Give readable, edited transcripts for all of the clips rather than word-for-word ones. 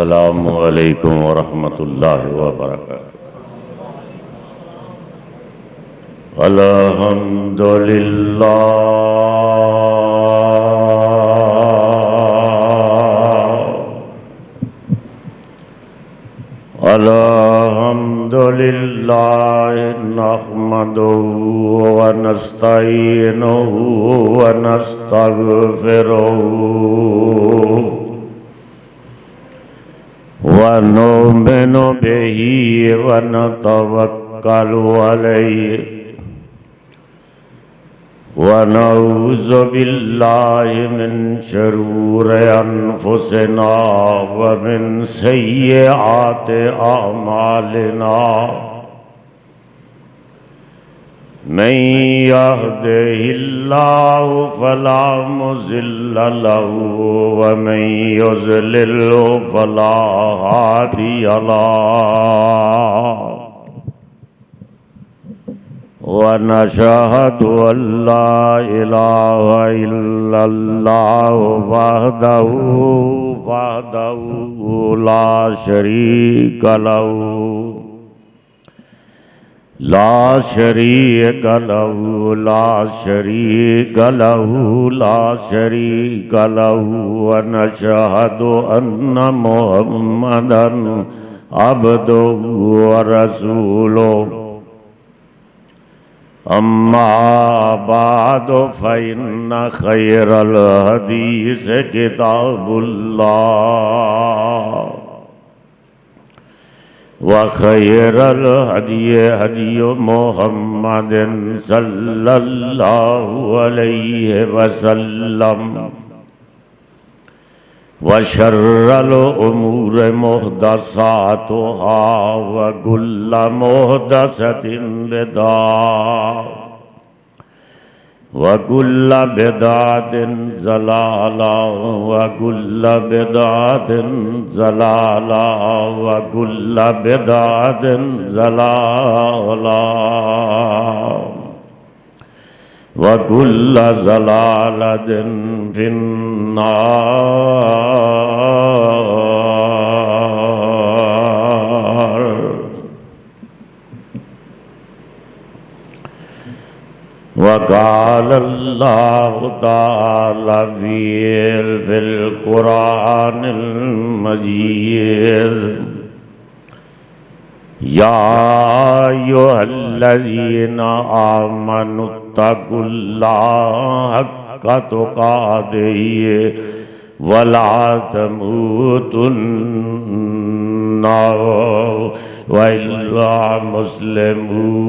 अस्सलामु अलैकुम वरहमतुल्लाहि वबरकातुहू। अल्हम्दुलिल्लाह नहमदुहू व नस्तईनुहु व नस्तगफिरुहू व नुमिनु बिही व नतवक्कलु अलैहि व नऊज़ु बिल्लाहि मिन शुरूरि अनफुसिना व मिन सय्यिआति अअमालिना। मन यहदिहिल्लाहु फला मुज़िल्ल लहू व मन युज़लिल्हु फला हादिय लहू। व नशहदु अल्ला इलाहा इल्लल्लाहु वहदहू ला शरीका लहू व नशहदु अन्ना मुहम्मदन अब्दुहु व रसूलुहु। अम्मा बादु फ़इन्न खैरल हदीस किताबुल्लाह व खैरल हदी हदी मुहम्मदिन सल्लल्लाहु अलैहि वसल्लम व शर्रल उमूर मुहदसातुहा व कुल्ल मुहदसतिन बिदअह व कुल्ल बिदअतिन ज़लालह व कुल्ल बिदअतिन ज़लालह व कुल्ल बिदअतिन ज़लालह व कुल्ल ज़लालतिन फिन्नार। व क़ाल अल्लाहु तआला फ़िल क़ुरानिल मजीद या अय्युहल्लज़ीना आमनुत्तक़ुल्लाह हक़्क़ तुक़ातिही व ला तमूतुन्ना व इल्ला मुस्लिमून।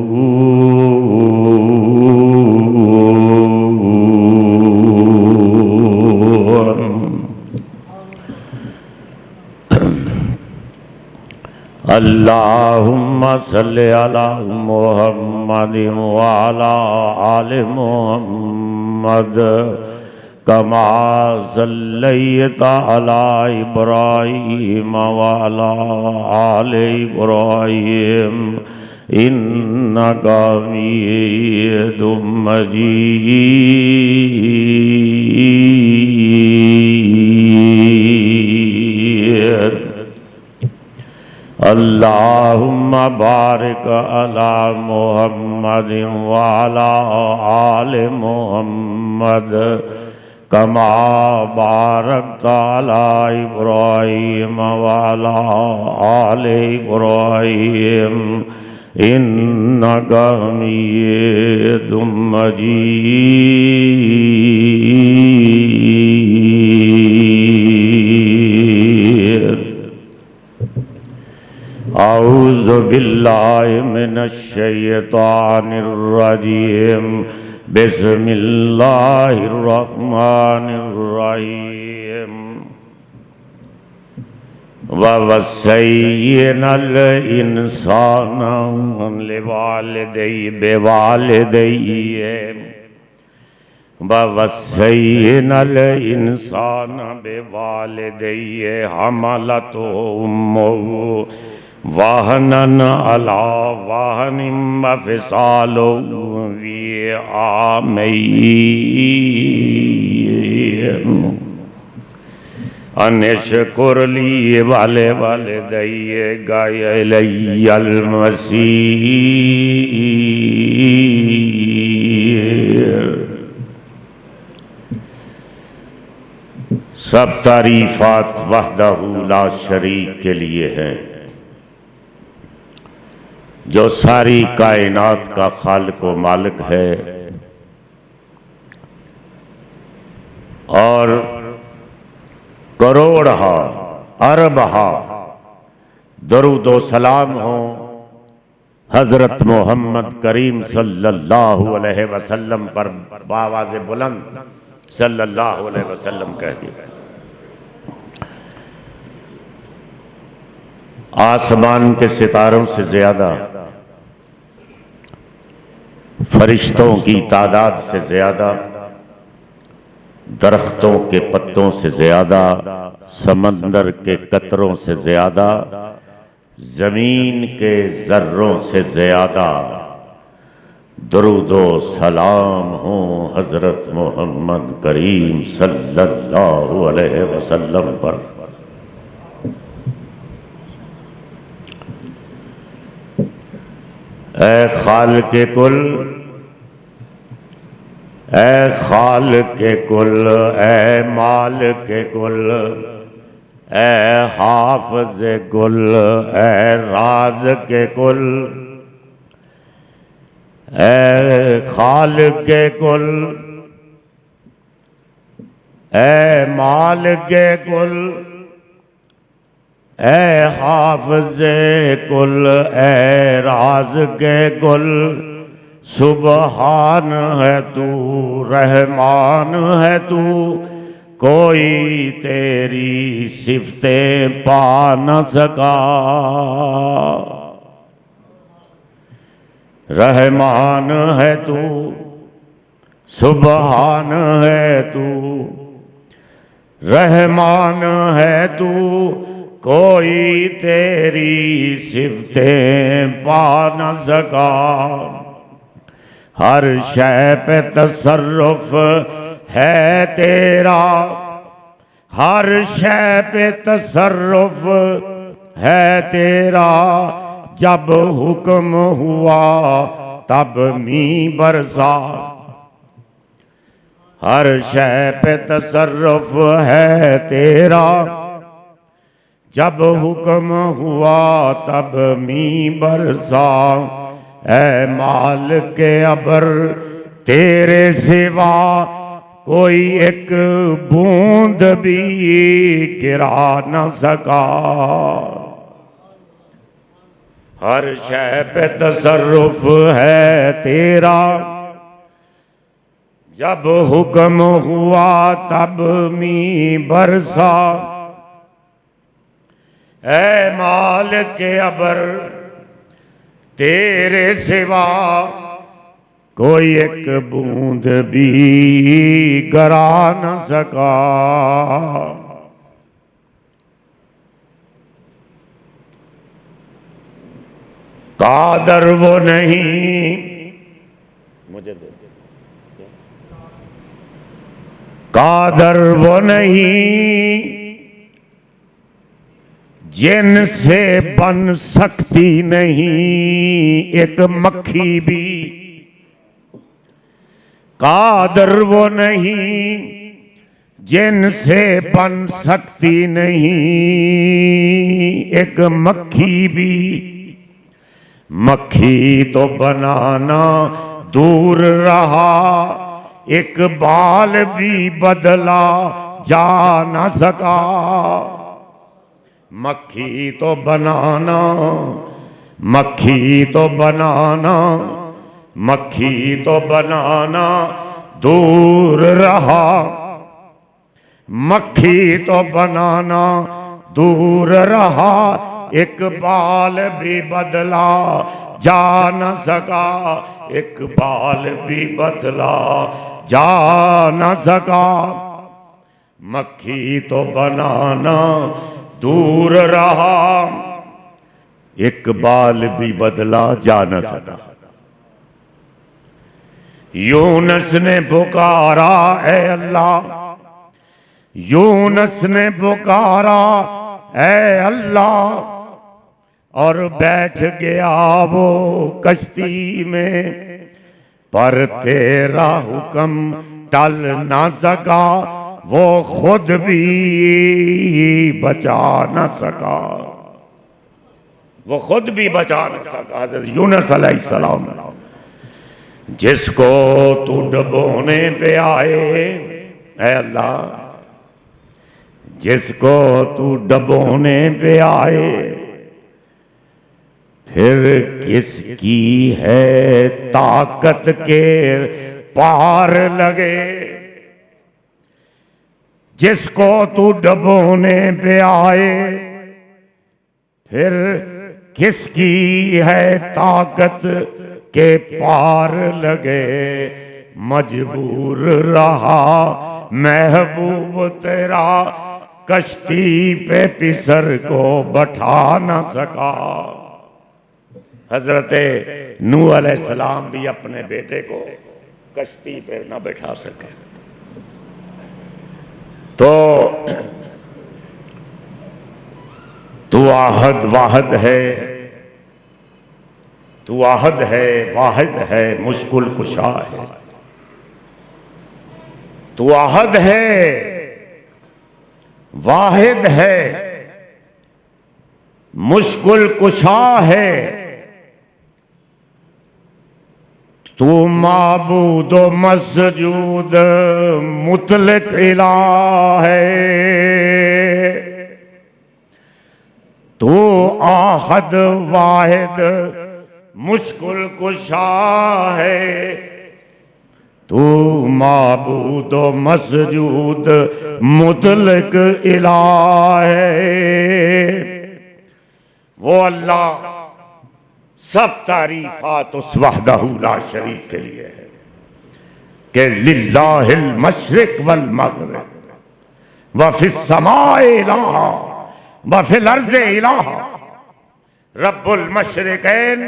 अल्लाहुम्मा सल्लि अला मुहम्मदिन व अला आलि मुहम्मद कमा सल्लैता अला इब्राहीम व अला आलि इब्राहीम इन्नका हमीदुम मजीद। अल्लाहुम्मा बारिक अला मुहम्मदिन व अला आलि मुहम्मद कमा बारकता अला इब्राहीम व अला आलि इब्राहीम इन्नका हमीदुम मजीद। औज़ु बिल्लाहि मिनश शैतानिर रजीम। बिस्मिल्लाहिर रहमानिर रहीम। व वस्सैनल इंसाना लिवालिदैहि बिवालिदैहि व वस्सैनल इंसाना बिवालिदैहि हमलतहु उम्मुहु वहनन अला वहनिन व फिसालुहु फी आमैन अनशकुर ली वाले वाले दइए गायल मसीह। सब तारीफात वहदहू ला शरीक के लिए हैं, जो सारी कायनात का खालिक व मालिक है और करोड़हा अरबहा दरूदो सलाम हो हजरत मोहम्मद करीम सल्लल्लाहु अलैहि वसल्लम पर। बावाज़े बुलंद सल्लल्लाहु अलैहि वसल्लम कह दिया। आसमान के सितारों से ज्यादा, फरिश्तों की तादाद से ज्यादा, दरख्तों के पत्तों से ज्यादा, समंदर के कतरों से ज्यादा, जमीन के जर्रों से ज्यादा दरूदो सलाम हो हजरत मोहम्मद करीम सल्लल्लाहु अलैहि वसल्लम पर। ऐ खालिक़े कुल, ऐ खालिक़े कुल, ऐ मालिके कुल, ऐ हाफ़िज़े कुल, ऐ राज़िक़े कुल, ऐ खालिक़े कुल, ऐ मालिके कुल, ऐ हाफ़िज़े कुल, ऐ राज़िक़े कुल। सुबहान है तू, रहमान है तू, कोई तेरी सिफ़तें पा न सका। रहमान है तू, सुबहान है तू, रहमान है तू, कोई तेरी सिफ़तें पा न सका। हर शय पे तसर्रुफ है तेरा, हर शय पे तसर्रुफ है तेरा। जब हुक्म हुआ तब मी बरसा। हर शय पे तसर्रुफ है तेरा, जब हुक्म हुआ तब मी बरसा। ऐ मालिके अबर तेरे सिवा कोई एक बूंद भी गिरा न सका। हर शय पे तसर्रुफ है तेरा, जब हुक्म हुआ तब मी बरसा। ऐ मालिके अबर तेरे सिवा कोई एक बूंद भी गिरा न सका। कादर वो नहीं, मुझे दे, कादर वो नहीं जिनसे बन सकती नहीं एक मक्खी भी। कादर वो नहीं जिनसे बन सकती नहीं एक मक्खी भी। मक्खी तो बनाना दूर रहा, एक बाल भी बदला जा न सका। मक्खी तो बनाना, मक्खी तो बनाना, मक्खी तो बनाना दूर रहा। मक्खी तो बनाना दूर रहा, एक बाल भी बदला जा न सका। एक बाल भी बदला जा न सका। मक्खी तो बनाना दूर रहा, एक बाल भी बदला जा न सका। यूनुस ने पुकारा, ऐ अल्लाह यूनुस ने पुकारा ऐ अल्लाह, और बैठ गया वो कश्ती में, पर तेरा हुक्म टल ना सका, वो खुद भी बचा न सका, वो खुद भी बचा न सका। हज़रत यूनुस अलैहिस्सलाम, जिसको तू डुबोने पे आए ऐ अल्लाह, जिसको तू डुबोने पे आए, फिर किसकी है ताकत के पार लगे, जिसको तू डुबोने पे आए, फिर किसकी है ताकत के पार लगे। मजबूर रहा महबूब तेरा, कश्ती पे पिसर को बैठा न सका। हजरत नूह अलैहिस्सलाम भी अपने बेटे को कश्ती पे न बैठा सके। तो तू आहद वाहद है, तू आहद है वाहिद है, मुश्किल कुशा है। तू आहद है वाहिद है, मुश्किल कुशा है। तू माबूद मसजूद मुतलक इलाह है। तू आहद वाहिद मुश्किल कुशा है। तू माबूद मसजूद मुतलक इलाह है। वो अल्लाह सब तारीफात उस वहदहू ला शरीक के लिए है कि लिल्लाहिल मशरिक वल मगरिब व फिस समाए इलाहा व फिल अर्ज़े इलाहा रब्बुल मशरिकैन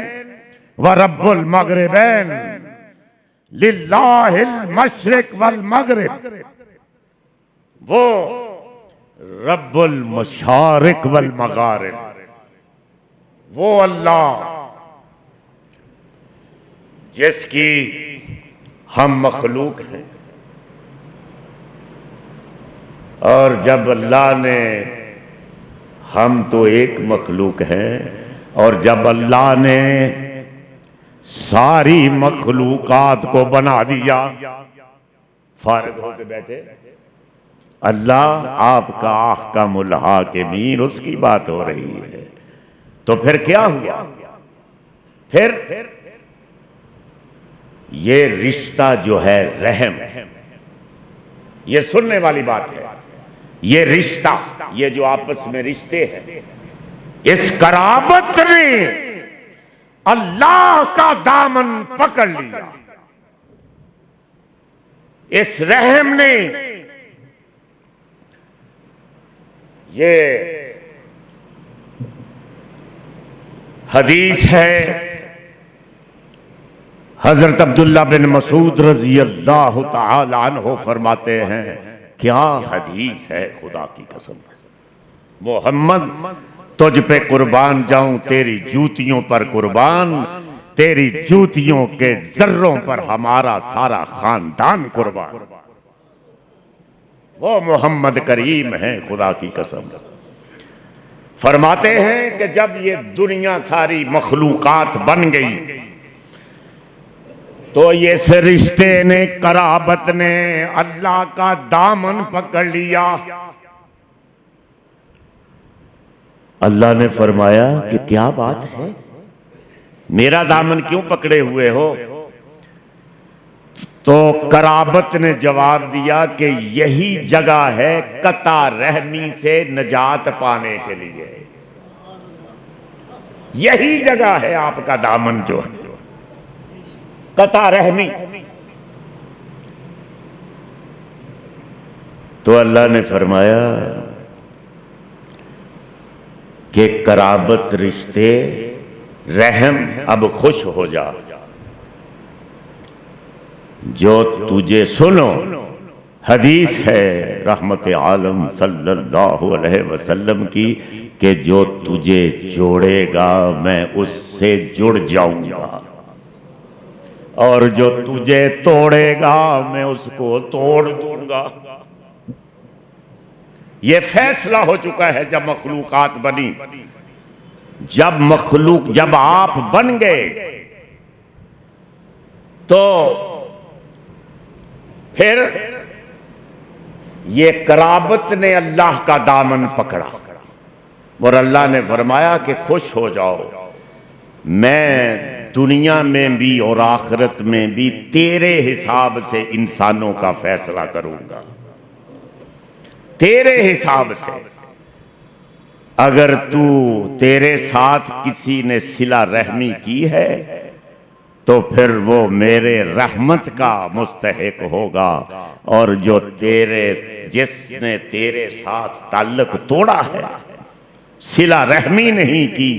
व रब्बुल मगरिबैन लिल्लाहिल मशरिक वल मगरिब। वो रब्बुल मशारिक वल मगारिब, वो अल्लाह जिसकी हम मखलूक हैं। और जब अल्लाह ने, हम तो एक मखलूक हैं, और जब अल्लाह ने सारी मखलूकात को बना दिया, फारिग होके बैठे अल्लाह आपका अहकामुल हाकिमीन, उसकी बात हो रही है। तो फिर क्या हुआ? फिर ये रिश्ता जो है रहम, ये सुनने वाली बात है। ये रिश्ता, ये जो आपस में रिश्ते हैं, इस कराबत ने अल्लाह का दामन पकड़ लिया। इस रहम ने, ये हदीस है, हजरत अब्दुल्ला बिन मसूद रजी अल्लाह तआला अन्हु फरमाते हैं, क्या हदीस है, खुदा की कसम, मोहम्मद तुझ पे कुर्बान जाऊं, तेरी जूतियों पर कुर्बान, तेरी जूतियों के जर्रों पर हमारा सारा खानदान कुर्बान। वो मोहम्मद करीम है, खुदा की कसम। फरमाते हैं कि जब ये दुनिया सारी मखलूकात बन गई, तो ये इस रिश्ते ने, कराबत ने अल्लाह का दामन पकड़ लिया। अल्लाह ने फरमाया कि क्या बात है, मेरा दामन क्यों पकड़े हुए हो? तो कराबत ने जवाब दिया कि यही जगह है कता रहमी से निजात पाने के लिए, यही जगह है आपका दामन जो है, कता रहमी। तो अल्लाह ने फरमाया कि कराबत, रिश्ते, रहम, अब खुश हो जा। जो तुझे सुनो, हदीस है रहमत आलम सल्लल्लाहु अलैहि वसल्लम की कि जो तुझे जोड़ेगा मैं उससे जुड़ जाऊंगा, और जो तुझे तोड़ेगा मैं उसको तोड़ दूंगा। ये फैसला हो चुका है जब मखलूकात बनी। जब आप बन गए तो फिर ये कराबत ने अल्लाह का दामन पकड़ा और अल्लाह ने फरमाया कि खुश हो जाओ, मैं दुनिया में भी और आखिरत में भी तेरे हिसाब से इंसानों का फैसला करूंगा, तेरे हिसाब से। अगर तू तेरे साथ किसी ने सिला रहमी की है तो फिर वो मेरे रहमत का मुस्तहिक होगा, और जो जिसने तेरे साथ ताल्लुक तोड़ा है, सिला रहमी नहीं की,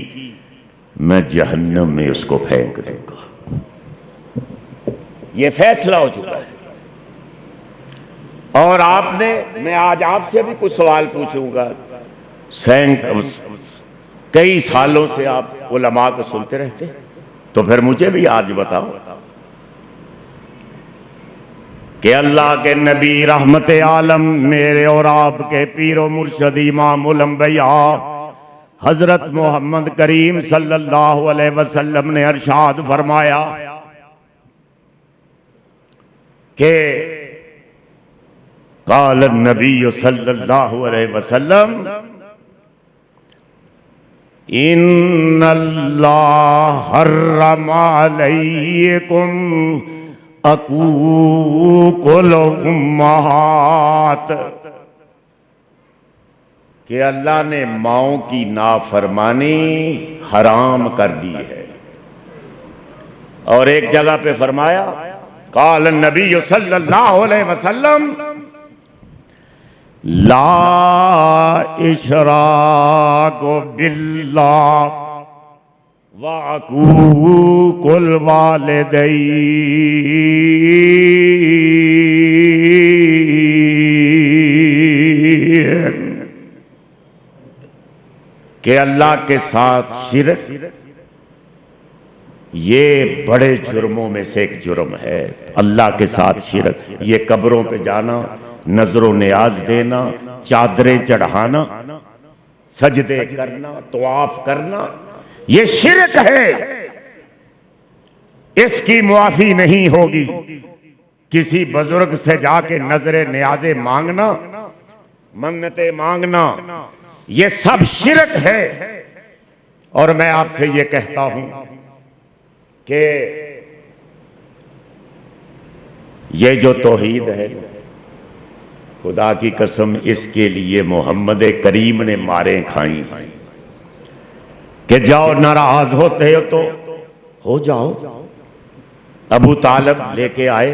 मैं जहन्नम में उसको फेंक दूंगा। ये फैसला हो चुका है। और मैं आज आपसे भी कुछ सवाल पूछूंगा। कई सालों से आप उलमा को सुनते रहते, तो फिर मुझे भी आज बताओ कि अल्लाह के नबी रहमत आलम मेरे और आपके पीरो मुर्शद इमामुल अंबिया हजरत मोहम्मद करीम सल्लल्लाहु अलैहि वसल्लम ने अरशाद फरमाया कि क़ाल नबी सल्लल्लाहु अलैहि वसल्लम इन्नल्लाह हर्रम अलैकुम अकूकुल उम्महात, कि अल्लाह ने माओं की नाफरमानी हराम कर दी है। और एक जगह पे फरमाया क़ाल नबी सल्लल्लाहु अलैहि वसल्लम ला इशराक बिल्लाह व अकूकुल वालिदैन, कि अल्लाह के साथ शिरक ये बड़े जुर्मों में से एक जुर्म है। अल्लाह के साथ शिरक, ये कब्रों पे जाना, नजरों नियाज देना, चादरें चढ़ाना, सजदे करना, तवाफ करना, ये शिरक है। इसकी मुआफी नहीं होगी। किसी बुजुर्ग से जाके नजरे नियाजे मांगना, मन्नते मांगना, ये सब शिरक है। और मैं आपसे ये कहता हूं कि ये जो तौहीद है, खुदा की कसम इसके लिए मोहम्मद करीम ने मारें खाई हैं कि जाओ नाराज होते हो तो हो जाओ। अबू तालिब लेके आए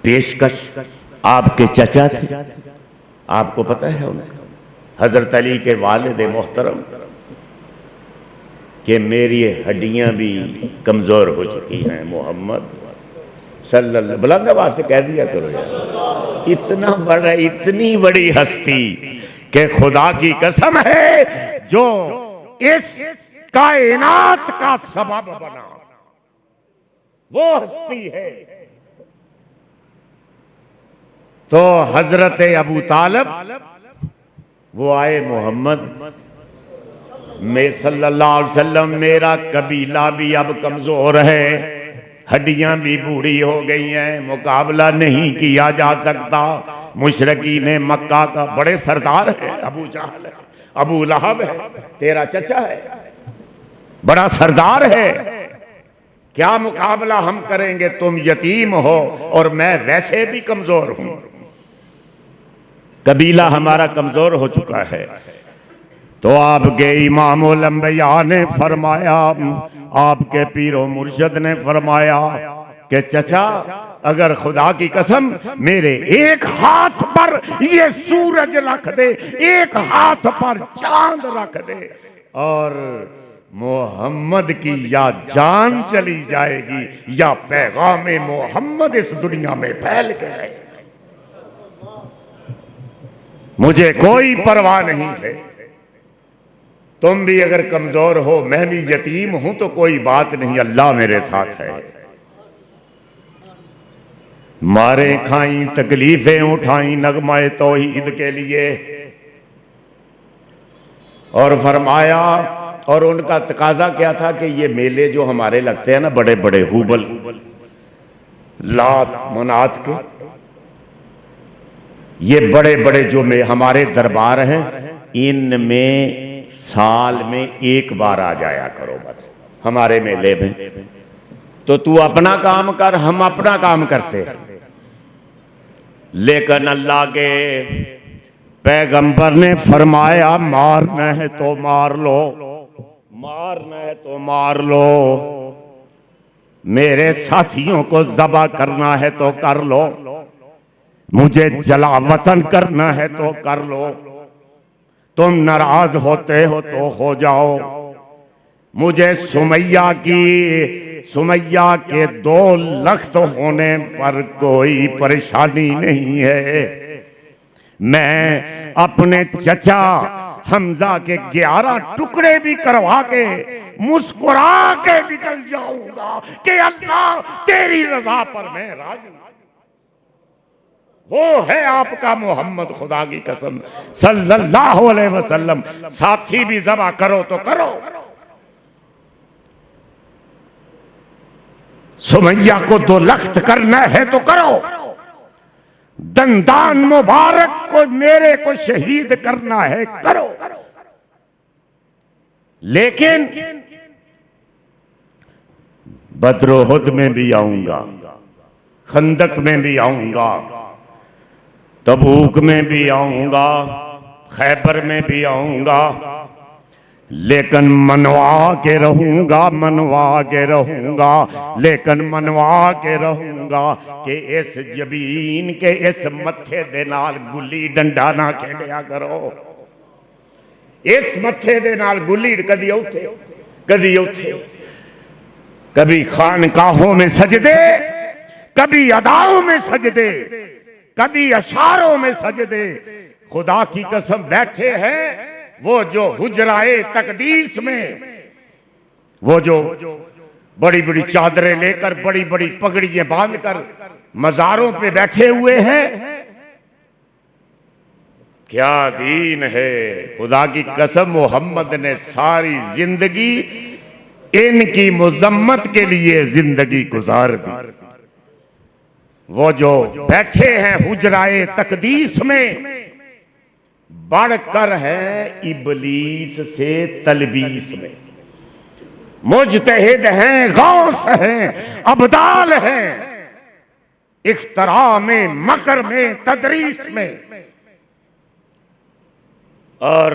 पेशकश, आपके चचा थे, आपको पता है उनका, हजरत अली के वालिद मोहतरम, कि मेरी हड्डियां भी कमजोर हो चुकी हैं। मोहम्मद सल्लल्लाहु, बुलंद आवाज से कह दिया करो यार, इतना बड़ा, इतनी बड़ी हस्ती कि खुदा की कसम है जो इस कायनात का सबब बना, वो हस्ती है। तो हजरत अबू तालिब वो आए, मोहम्मद में सल्लल्लाहु अलैहि वसल्लम, मेरा कबीला भी अब कमजोर है, हड्डियां भी बूढ़ी हो गई हैं, मुकाबला नहीं किया जा सकता। मुशरिकीन मक्का का बड़े सरदार है, अबू जहल है, अबू लहब है, तेरा चचा है, बड़ा सरदार है, क्या मुकाबला हम करेंगे? तुम यतीम हो और मैं वैसे भी कमजोर हूं, कबीला हमारा कमजोर हो चुका है। तो आपके इमामुल अंबिया ने फरमाया, आपके पीरो मुर्शद ने फरमाया कि चचा, अगर खुदा की कसम मेरे एक हाथ पर ये सूरज रख दे, एक हाथ पर चांद रख दे, और मोहम्मद की या जान चली जाएगी या पैगाम मोहम्मद इस दुनिया में फैल के रहेगा। मुझे कोई परवाह नहीं है। तुम भी अगर कमजोर हो, मैं भी यतीम हूं, तो कोई बात नहीं, अल्लाह मेरे साथ है। मारे खाई तकलीफें उठाई नगमाए तौहीद के लिए, और फरमाया, और उनका तकाजा क्या था कि ये मेले जो हमारे लगते हैं ना, बड़े बड़े हुबल लात मनात के, ये बड़े बड़े जो में हमारे दरबार हैं, इनमें साल में एक बार आ जाया करो बस हमारे मेले में। तो तू अपना काम कर, हम अपना काम करते हैं। लेकिन अल्लाह के पैगंबर ने फरमाया, मारना है तो मार लो, मारना है तो मार लो, मेरे साथियों को ज़बा करना है तो कर लो, मुझे जला वतन करना है तो कर लो, तुम नाराज होते हो तो हो जाओ, मुझे सुमैया के 2 लख्त होने पर कोई परेशानी नहीं है। मैं अपने चचा हमजा के 11 टुकड़े भी करवा के मुस्कुरा के निकल जाऊंगा कि अल्लाह तेरी रजा पर मैं राजी। वो है आपका मोहम्मद, खुदा की कसम सल्लल्लाहु अलैहि वसल्लम। साथी भी ज़बा करो तो करो, सुमैया को 2 लख्त करना है तो करो, दंदान मुबारक को मेरे को शहीद करना है करो, लेकिन बद्र-उहद में भी आऊंगा, खंदक में भी आऊंगा, तबूक में भी आऊंगा, खैबर में भी आऊंगा, लेकिन मनवा के रहूंगा, मनवा के रहूंगा, लेकिन मनवा के रहूंगा कि इस जबीन के इस मत्थे दे नाल गुल्ली डंडा ना खेलिया करो। इस मत्थे दे नाल गुल्ली कदी उठे कदी उठे, कभी खानकाहों में सजदे, कभी अदाओं में सजदे, कभी अशारों में सजदे। खुदा की कसम बैठे हैं वो जो हुजराए तकदीस में, वो जो बड़ी बड़ी चादरें लेकर, बड़ी बड़ी पगड़ियां बांधकर मजारों पे बैठे हुए हैं। क्या दीन है, खुदा की कसम मोहम्मद ने सारी जिंदगी इनकी मुजम्मत के लिए जिंदगी गुजार दी। वो जो बैठे हैं हुजराए तकदीस में, बढ़कर है इबलीस से तलबीस में, मुजतहिद हैं, गौस हैं, अब्दाल हैं, इख्तरा में, मकर में, तदरीस में। और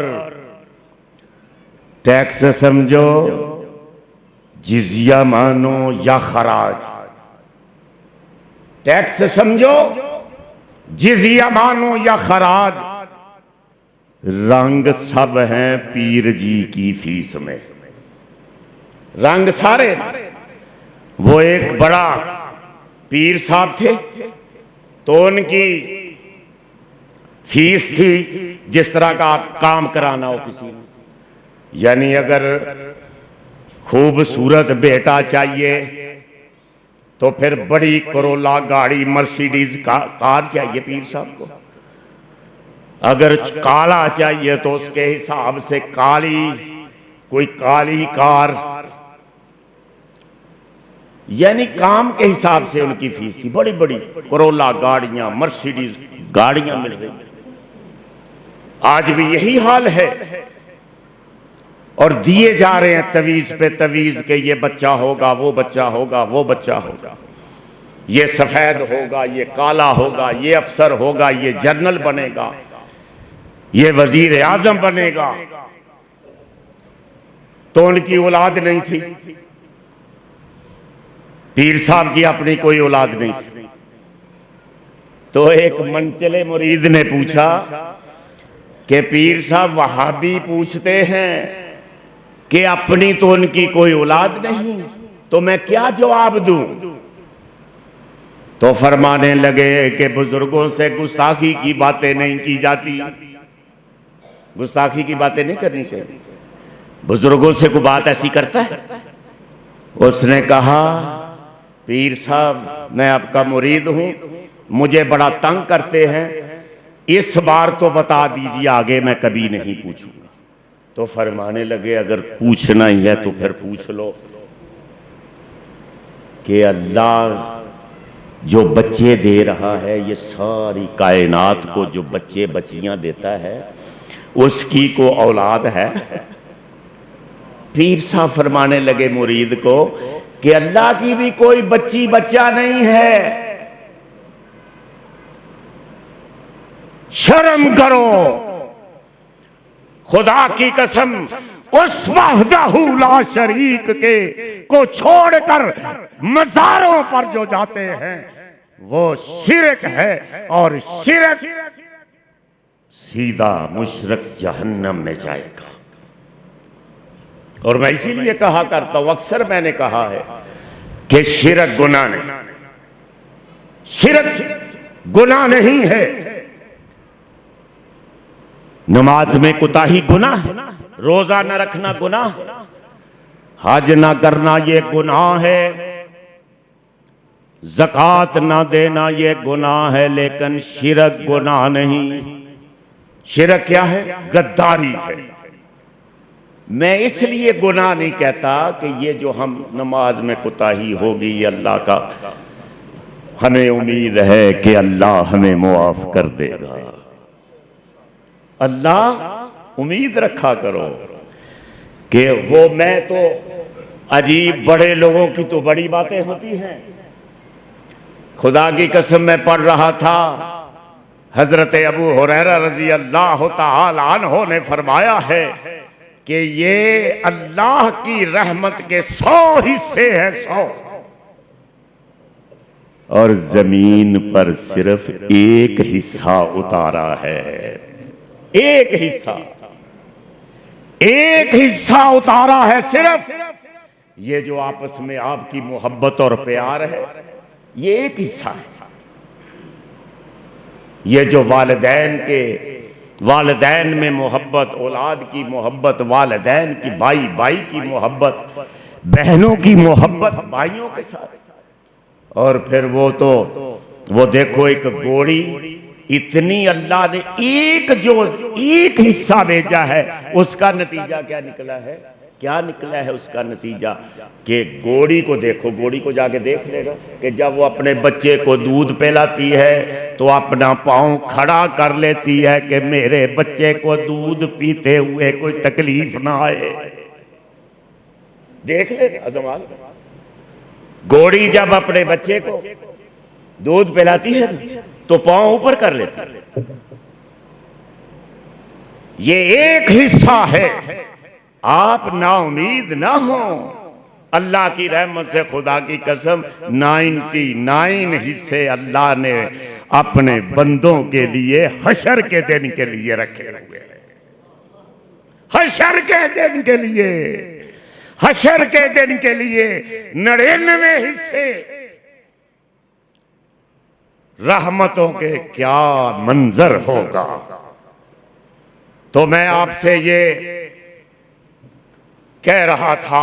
टैक्स समझो, जिजिया मानो या खराज, टैक्स समझो, जिजिया मानो या खराज, रंग सब हैं पीर जी की फीस में। रंग सारे। वो एक बड़ा पीर साहब थे, तो उनकी फीस थी जिस तरह का काम कराना हो किसी ने, यानी अगर खूबसूरत बेटा चाहिए तो फिर बड़ी करोला गाड़ी, मर्सिडीज कार चाहिए पीर साहब को। अगर काला चाहिए तो उसके हिसाब से कोई काली कार, यानी काम के हिसाब से उनकी फीस थी। बड़ी बड़ी करोला गाड़ियां, मर्सिडीज गाड़ियां मिल गई। आज भी यही हाल है, और दिए जा रहे हैं तवीज पे तवीज के, ये बच्चा होगा, वो बच्चा होगा, वो बच्चा होगा, ये सफेद होगा, ये काला होगा, ये अफसर होगा, ये जनरल बनेगा, ये वजीर आजम बनेगा। तो उनकी औलाद नहीं थी, पीर साहब की अपनी कोई औलाद नहीं थी। तो एक मनचले मुरीद ने पूछा कि पीर साहब वहाबी पूछते हैं कि अपनी तो उनकी कोई औलाद नहीं, तो मैं क्या जवाब दूं? तो फरमाने लगे कि बुजुर्गों से गुस्ताखी की बातें नहीं की जाती, गुस्ताखी की बातें नहीं करनी चाहिए। बुजुर्गों से कोई बात ऐसी करता है? उसने कहा पीर साहब मैं आपका मुरीद हूं, मुझे बड़ा तंग करते हैं, इस बार तो बता दीजिए, आगे मैं कभी नहीं पूछूंगा। तो फरमाने लगे अगर पूछना ही है तो फिर पूछ लो कि अल्लाह जो बच्चे दे रहा है, ये सारी कायनात को जो बच्चे बच्चियां देता है, उसकी को औलाद है? पीर साहब फरमाने लगे मुरीद को कि अल्लाह की भी कोई बच्ची बच्चा नहीं है, शर्म करो। खुदा की कसम उस वहदहू ला शरीक के को छोड़कर मज़ारों पर जो जाते हैं वो शिरक है, और शिरक सीधा मुशरक जहन्नम में जाएगा। और मैं इसीलिए कहा करता हूं, अक्सर मैंने कहा है कि शिरक गुनाह नहीं, शिरक गुनाह नहीं है। नमाज में कुताही गुनाह है, रोजा न रखना गुनाह है, हज ना करना ये गुनाह है, ज़कात ना देना ये गुनाह है, लेकिन शिरक गुनाह नहीं। शिरक क्या है? गद्दारी है। मैं इसलिए गुनाह नहीं कहता कि ये जो हम नमाज में कुताही होगी, ये अल्लाह का, हमें उम्मीद है कि अल्लाह हमें मुआफ कर देगा। अल्लाह उम्मीद रखा करो कि वो, मैं तो अजीब बड़े लोगों की तो बड़ी बातें होती हैं। खुदा की कसम मैं पढ़ रहा था, हजरत अबू हुरैरा रजी अल्लाह तआला अन्हु ने फरमाया है कि ये अल्लाह की रहमत के 100 हिस्से हैं, 100, और जमीन पर सिर्फ एक हिस्सा उतारा है। एक हिस्सा, एक हिस्सा उतारा है सिर्फ। ये जो आपस में आपकी मोहब्बत और प्यार है, ये एक हिस्सा है। ये जो वालिदैन में मोहब्बत, औलाद की मोहब्बत, वालिदैन की, भाई की मोहब्बत, बहनों की मोहब्बत भाइयों के साथ, और फिर वो देखो एक गोड़ी, इतनी अल्लाह ने एक हिस्सा भेजा है, उसका नतीजा क्या निकला है? क्या निकला है उसका नतीजा? कि गोड़ी को देखो, गोड़ी को जाके देख लेगा कि जब वो अपने बच्चे को दूध पिलाती है तो अपना पांव खड़ा कर लेती है कि मेरे बच्चे को दूध पीते हुए कोई तकलीफ ना आए। देख ले अजमाल, गोड़ी जब अपने बच्चे को दूध पिलाती है तो पांव ऊपर कर लेती है। ये एक हिस्सा है। आप नाउमीद ना हो, अल्लाह की रहमत से खुदा की कसम 99 हिस्से अल्लाह ने अपने बंदों के लिए हशर के दिन के लिए रखे हुए हैं। हशर के दिन के लिए, हशर के दिन के लिए 99 हिस्से रहमतों के। क्या मंजर होगा। तो मैं आपसे ये कह रहा था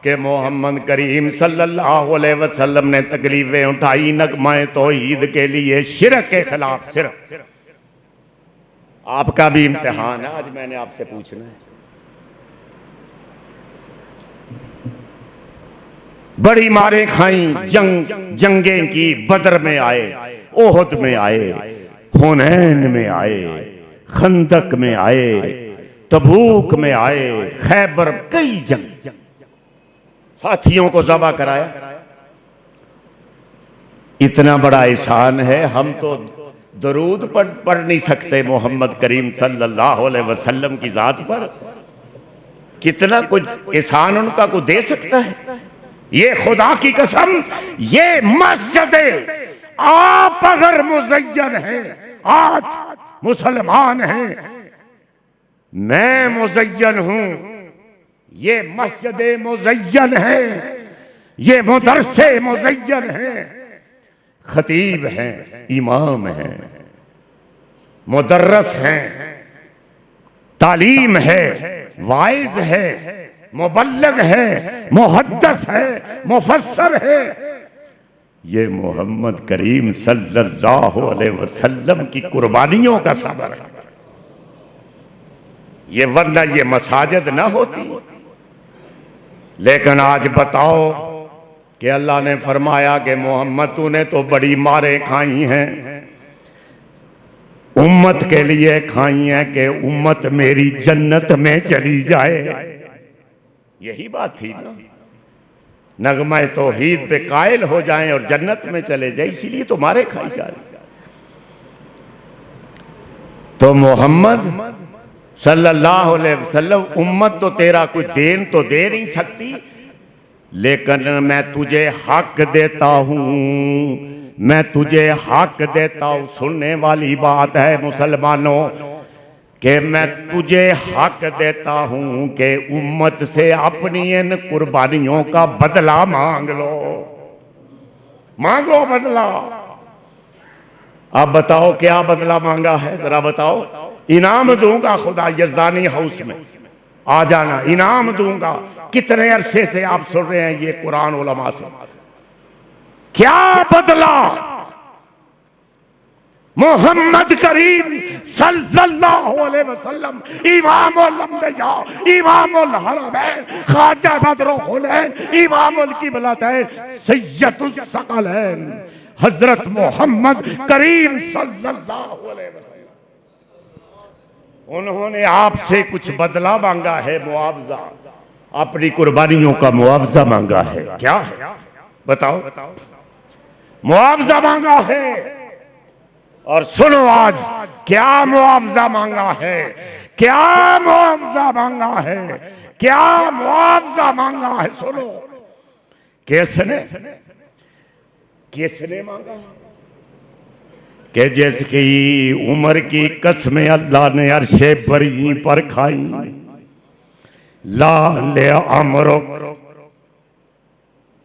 कि मोहम्मद करीम सल्लल्लाहु अलैहि वसल्लम ने तकलीफें उठाई नगमाए तौहीद के लिए, शिरक के खिलाफ। सिर्फ आपका भी इम्तिहान है, आज मैंने आपसे पूछना है। बड़ी मारें खाई, जंगें की, बदर में आए, ओहद में आए, हुनैन में आए, खंदक में आए, तबूक में आए, खैबर, कई जंग, साथियों को ज़बा कराया। इतना बड़ा एहसान है, हम तो दरूद पढ़ नहीं सकते मोहम्मद करीम सल्लल्लाहु अलैहि वसल्लम की जात पर। कितना कुछ एहसान उनका को दे सकता है। ये खुदा की कसम, ये मस्जिद आप अगर मुज़य्यन है, आज मुसलमान हैं, मैं मुज़य्यन हूं, ये मस्जिद मुज़य्यन है, ये मदरसे मुज़य्यन है, खतीब हैं, इमाम हैं, मुदर्रस हैं, तालीम है, वाइज है, मुबल्लिग है, मुहद्दिस है, मुफस्सर है। ये मोहम्मद करीम सल्लल्लाहु अलैहि वसल्लम की कुर्बानियों का सबब है। ये वरना ये मसाजिद ना होती। लेकिन आज बताओ कि अल्लाह ने फरमाया कि मोहम्मद तूने तो बड़ी मारें खाई हैं, उम्मत के लिए खाई हैं कि उम्मत मेरी जन्नत में चली जाए। यही बात थी ना, नगमा तौहीद पे कायल हो जाएं और जन्नत में चले जाए, इसीलिए तो मारे खाई जा रही। तो मोहम्मद सल्लल्लाहु अलैहि वसल्लम, उम्मत तो तेरा कोई देन तो दे नहीं सकती, लेकिन मैं तुझे हक देता हूं, मैं तुझे हक देता हूं। सुनने वाली बात है मुसलमानों कि मैं तुझे हक देता हूं कि उम्मत से अपनी इन कुर्बानियों का बदला मांग लो, मांगो बदला। अब बताओ क्या बदला मांगा है, जरा बताओ। इनाम दूंगा, खुदा यज़दानी हाउस में आ जाना, इनाम दूंगा। कितने अरसे से आप सुन रहे हैं ये कुरान उलमा से, क्या बदला? मोहम्मद करीम सल्लल्लाहु अलैहि वसल्लम इमामुल अंबिया, इमामुल हरमैन, ख्वाजा बदरुल हुनैन, इमामुल किबलतैन, सय्यदुल सकलैन, हजरत मोहम्मद करीम सल्लल्लाहु अलैहि वसल्लम, उन्होंने आपसे कुछ बदला मांगा है, मुआवजा, अपनी कुर्बानियों का मुआवजा मांगा है। क्या है बताओ? मुआवजा मांगा है। और सुनो आज क्या मुआवजा मांगा है, क्या मुआवजा मांगा है, क्या मुआवजा मांगा है। सुनो किसने, किसने मांगा कि जिसकी उम्र की कसमें अल्लाह ने अर्शे बरी पर खाई, ला ले अमरुक,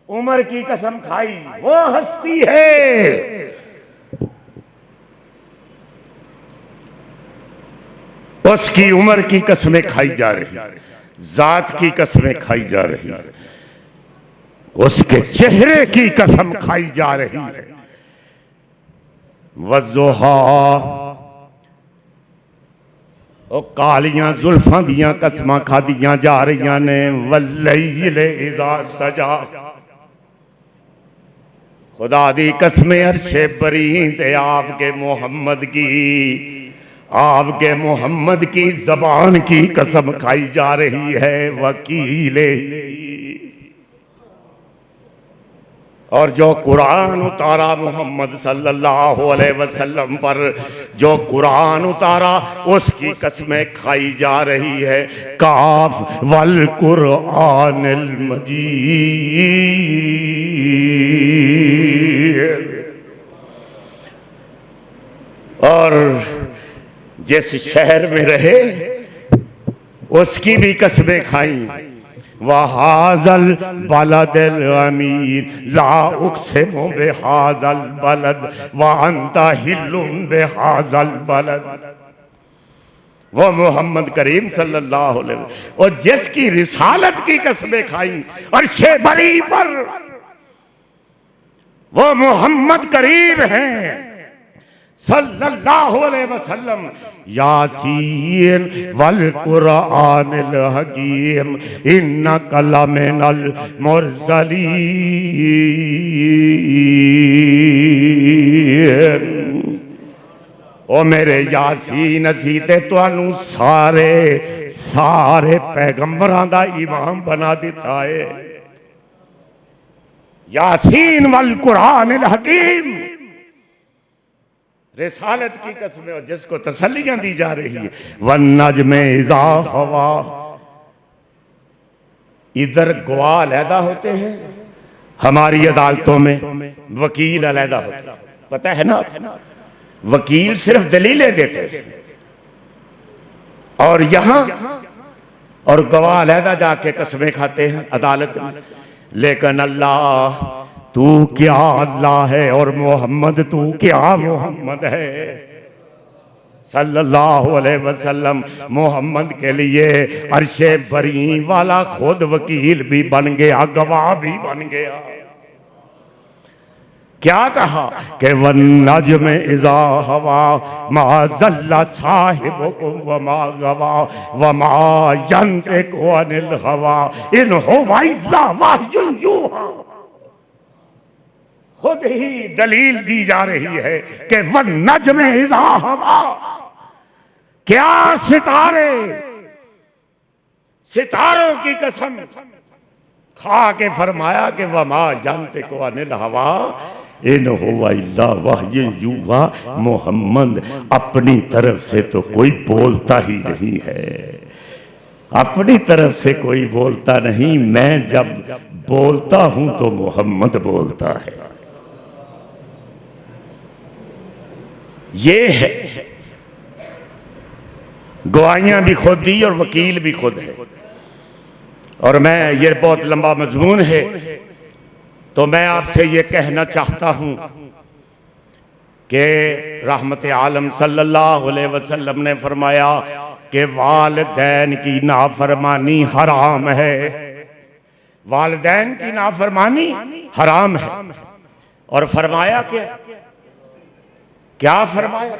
उम्र की कसम खाई, वो हस्ती है, उसकी उम्र की कसमें खाई जा रही, जात की कसमें खाई जा रही, उसके चेहरे की कसम खाई जा रही है। वज़ुहा, ओ कालियां जुल्फां दियां कसमां खादियां जा रही ने। वल्लैले इज़ा सजा, खुदा दी कसमें अर्शे बरी ते आपके मोहम्मद की, आपके मोहम्मद की जबान की कसम खाई जा रही है। वकीले, और जो कुरान उतारा मोहम्मद सल्लल्लाहु अलैहि वसल्लम पर, जो कुरान उतारा उसकी कसमें खाई जा रही है। काफ वल कुरानिल मजीद, और जिस शहर में रहे उसकी भी कसमें खाई। वहाज़ल बलदिल अमीर ला उक़सिमु बिहाज़ल बलद व अंता हिल्लुन बिहाज़ल बलद। वो मोहम्मद करीम सल्लल्लाहु अलैहि वसल्लम, और जिसकी रिसालत की कसमें खाई अर्शे बरी पर, वो मोहम्मद करीम हैं सल्लल्लाहु अलैहि वसल्लम। यासीन वल कुरानिल हकीम इन्नका लमिनल मुरसलीन। ओ मेरे यासीन, असी ते तुहानू सारे सारे पैगंबरां दा इमाम बना दिता है। यासीन वल कुरानिल हकीम, रिसालत की कसमें, और जिसको तसल्लियां दी जा रही है। वन नज्मे इज़ा हवा, इधर गवाह अलहदा होते हैं, हमारी अदालतों में वकील अलहदा होते हैं, पता है ना? वकील सिर्फ दलीलें देते हैं और यहां, और गवाह अलहदा जाके कसमें खाते हैं अदालत में। लेकिन अल्लाह, तू क्या अल्लाह है और मोहम्मद तू क्या मोहम्मद है सल्लल्लाहु अलैहि वसल्लम मोहम्मद के लिए अर्शे बरी वाला खुद वकील भी बन गया, गवाह भी बन गया। क्या कहा कि वन नज्म इज़ा हवा मा ज़ल्ला साहिबुकुम व मा गवा व मा यंतिकु अनिल हवा इन हुवा इल्ला वह्युन यूहा। खुद ही दलील दी जा रही है कि वन नज्म इज़ा हवा, क्या सितारे, सितारों की कसम खा के फरमाया कि वमा यंतिकु अनिल हवा इन हुवा इल्ला वह्युन यूहा। मोहम्मद अपनी तरफ से तो कोई बोलता ही नहीं है, अपनी तरफ से कोई बोलता नहीं। मैं जब बोलता हूं तो मोहम्मद बोलता है। ये है, गवाहियां भी खुद दी और वकील भी खुद है। और मैं, ये बहुत लंबा मजमून है, तो मैं आपसे ये कहना चाहता हूं कि रहमत आलम सल्लल्लाहु अलैहि वसल्लम ने फरमाया कि वालिदैन की नाफरमानी हराम है, वालिदैन की नाफरमानी हराम है। और फरमाया क्या फरमाया?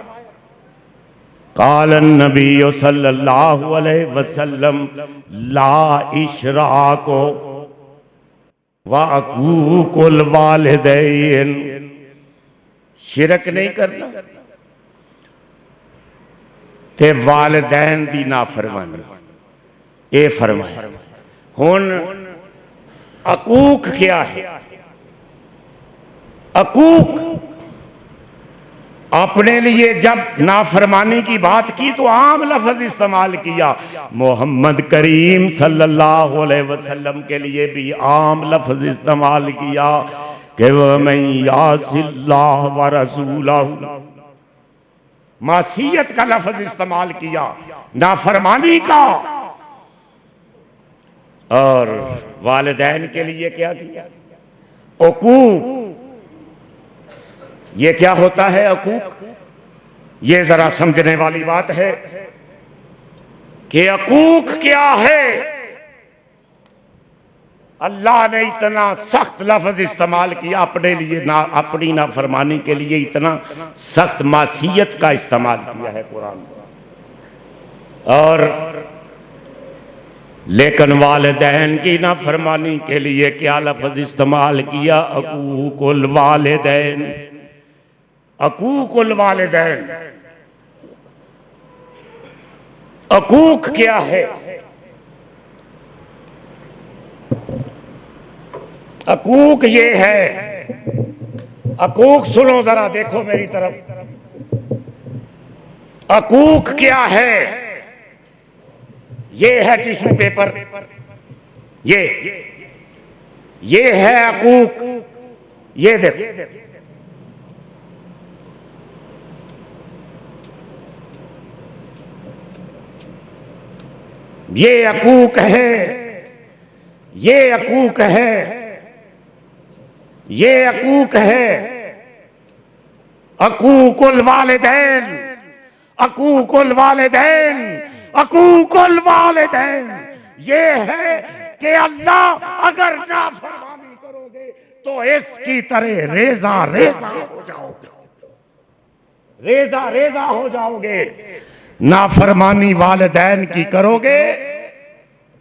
कालन नबी सल्लल्लाहु अलैहि वसल्लम ला इशराको व अकूकुल वालिदैन, शिरक नहीं करना ते वालिदैन दी नाफरमानी, ये फरमाया। हुन अकूक क्या है? अकूक अपने लिए जब नाफरमानी की बात की तो आम लफ्ज इस्तेमाल किया। मोहम्मद करीम सल्लल्लाहु अलैहि वसल्लम के लिए भी आम लफ्ज इस्तेमाल किया कि वमन यासिल्लाह व रसूलहु, मासियत का लफ्ज इस्तेमाल किया, नाफरमानी का। और वालिदैन के लिए क्या किया? उकूक। ये क्या होता है अकूक? ये जरा समझने वाली बात है कि अकूक क्या है। अल्लाह ने इतना सख्त लफ्ज इस्तेमाल किया अपने लिए, ना अपनी नाफरमानी के लिए इतना सख्त मासियत का इस्तेमाल किया है कुरान में। और लेकिन वालिदैन की नाफरमानी के लिए क्या लफ्ज इस्तेमाल किया? अकूकुल वालिदैन। अकूकुल वालिदैन, अकूक क्या है? अकूक ये है, अकूक सुनो जरा, देखो मेरी तरफ। अकूक क्या है? ये है टिश्यू पेपर, ये है अकूक। ये देखो, ये अकूक है, ये अकूक है, ये अकूक है। अकूकुल वालिदैन, अकूकुल वालिदैन, अकूकुल वालिदैन। ये है कि अल्लाह अगर नाफरमानी करोगे तो इसकी तरह रेजा रेजा हो जाओगे, रेजा रेजा हो जाओगे। नाफरमानी वालिदैन की करोगे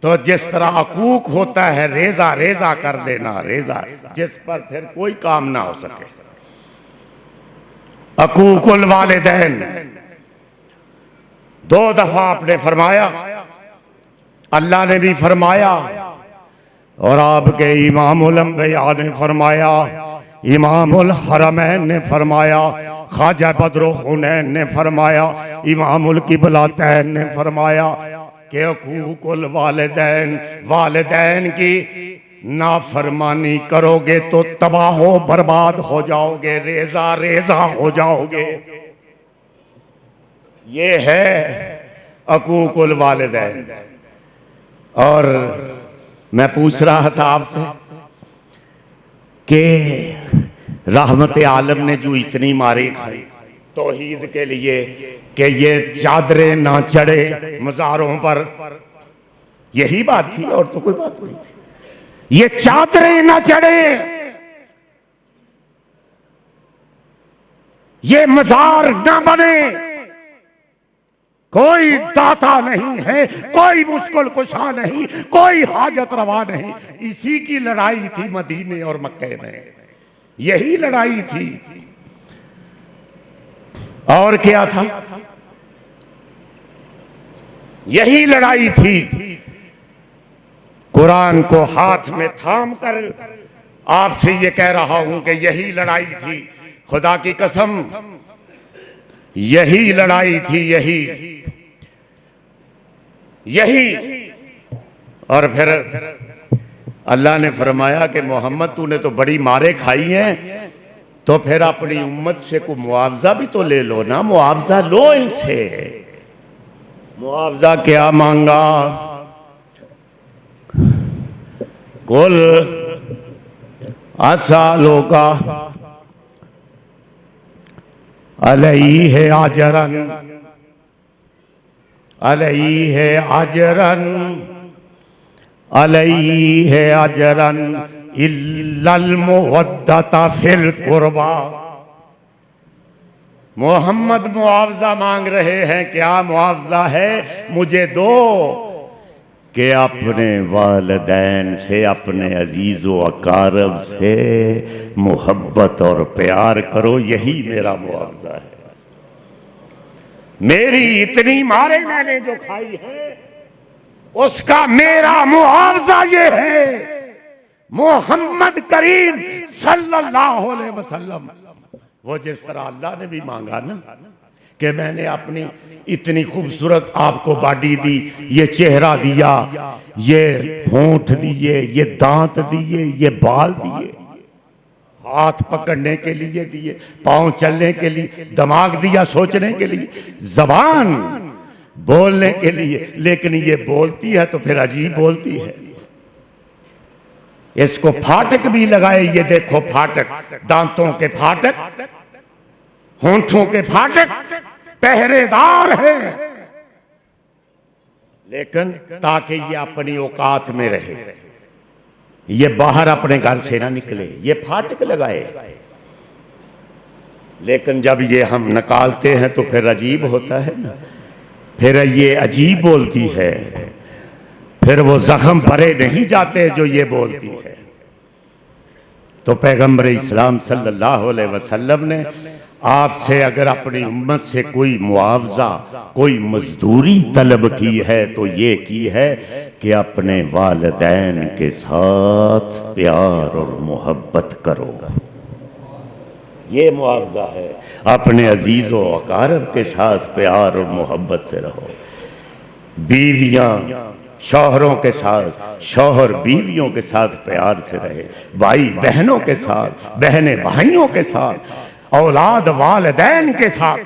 तो जिस तरह अकूक होता है, रेजा रेजा कर देना, रेजा जिस पर फिर कोई काम ना हो सके। अकूकुल वालिदैन 2 दफा आपने फरमाया, अल्लाह ने भी फरमाया और आपके इमामुल अंबिया ने फरमाया, इमामुल हरमैन ने फरमाया, ख्वाजा बद्र हुनैन ने फरमाया, इमामुल किबलातैन ने फरमाया कि अकूकुल वालिदैन, वालिदैन की नाफरमानी करोगे तो तबाह बर्बाद हो जाओगे, रेजा रेजा हो जाओगे। ये है अकूकुल वालिदैन। और मैं पूछ रहा था आपसे कि रहमत आलम ने जो इतनी मारे खाई, तौहीद के लिए कि ये चादरें ना चढ़े मज़ारों पर, यही बात थी और तो कोई बात नहीं थी। ये चादरें ना चढ़े, ये मज़ार ना बने, कोई दाता नहीं है, कोई मुश्किल कुशा नहीं, कोई हाजत रवा नहीं। इसी की लड़ाई थी मदीने और मक्के में, यही लड़ाई थी। और क्या था? यही लड़ाई थी। कुरान को हाथ में थाम कर आपसे ये कह रहा हूं कि यही लड़ाई थी, खुदा की कसम यही लड़ाई थी, यही। और फिर अल्लाह ने फरमाया कि मोहम्मद तूने तो बड़ी मारे खाई हैं, तो फिर अपनी उम्मत से कोई मुआवजा भी तो ले लो ना, मुआवजा लो इनसे। मुआवजा क्या मांगा? कुल असालों का अलैहि अजरन, अलैहि अजरन, अलैहि अजरन इल्लल मुवद्दता फिल कुर्बा। मोहम्मद मुआवजा मांग रहे हैं। क्या मुआवजा है? मुझे दो कि अपने वालिदैन से, अपने अजीज़ो अकारब से मोहब्बत और प्यार करो, यही मेरा मुआवजा है। मेरी इतनी मारे मैंने जो खाई है, उसका मेरा मुआवजा ये है। मोहम्मद करीम सल्लल्लाहु अलैहि वसल्लम, वो जिस तरह अल्लाह ने भी मांगा ना कि मैंने अपनी इतनी खूबसूरत आपको बॉडी दी, ये चेहरा दिया, ये होंठ दिए, ये दांत दिए, ये बाल दिए, हाथ पकड़ने के लिए दिए, पांव चलने के लिए, दिमाग दिया सोचने के लिए, जबान बोलने के लिए, लेकिन ये बोलती है तो फिर अजीब बोलती है। इसको फाटक भी लगाए, ये देखो फाटक, दांतों के फाटक, होंठों के फाटक, पहरेदार है, लेकिन ताकि ये अपनी औकात में रहे, ये बाहर अपने घर से ना निकले, ये फाटक लगाए। लेकिन जब ये हम निकालते हैं तो फिर अजीब होता है ना, फिर ये अजीब बोलती है, फिर वो जख्म भरे नहीं जाते जो ये बोलती है। तो पैगंबर इस्लाम सल्लल्लाहु अलैहि वसल्लम ने आपसे अगर अपनी उम्मत से कोई मुआवजा, कोई मजदूरी तलब की है तो ये की है कि अपने वालिदैन के साथ प्यार और मोहब्बत करो, ये मुआवजा है। अपने अजीज़ों अकारब के साथ प्यार और मोहब्बत से रहो। बीवियां शौहरों के साथ, शौहर बीवियों के साथ प्यार से रहे, भाई बहनों के साथ, बहनें भाइयों के साथ, औलाद वालिदैन के साथ।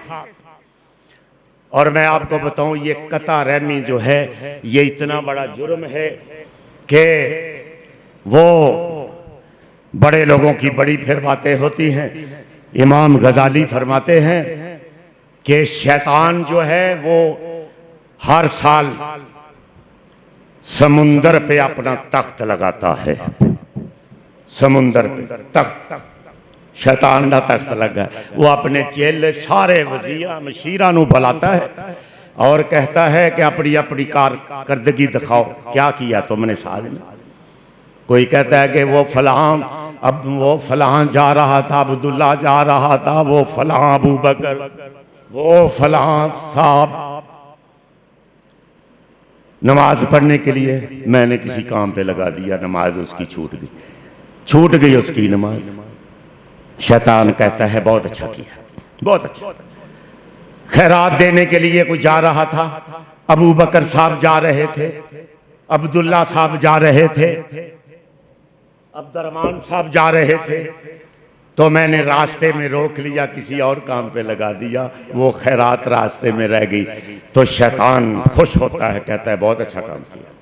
और मैं आपको बताऊं, ये कता रहमी जो है, ये इतना बड़ा जुर्म है कि वो बड़े लोगों की बड़ी फिर बातें होती हैं। इमाम गजाली फरमाते हैं कि शैतान जो है वो हर साल समुंदर पे अपना तख्त लगाता है। समुंदर पे तख्त, शैतान का तख्त लगा, वो अपने चेले सारे वजिया मशीरा नू बुलाता है और कहता है कि अपनी अपनी कारकर्दगी दिखाओ, क्या किया तुमने साल में। कोई कहता है कि वो फलां, अब वो फलां जा रहा था, अब्दुल्ला जा रहा था, वो फलां अबू बकर, वो फलां साहब नमाज पढ़ने के लिए मैंने किसी काम पे लगा दिया, नमाज उसकी छूट गई उसकी नमाज। शैतान कहता है बहुत अच्छा किया, बहुत अच्छा। खैरात देने के लिए कोई जा रहा था, अबू बकर साहब जा रहे थे, अब्दुल्ला साहब जा रहे थे, अब्दुर्रहमान साहब जा रहे थे, तो मैंने रास्ते में रोक लिया, किसी और काम पे लगा दिया, वो खैरात रास्ते में रह गई। तो शैतान खुश होता है, कहता है बहुत अच्छा काम किया।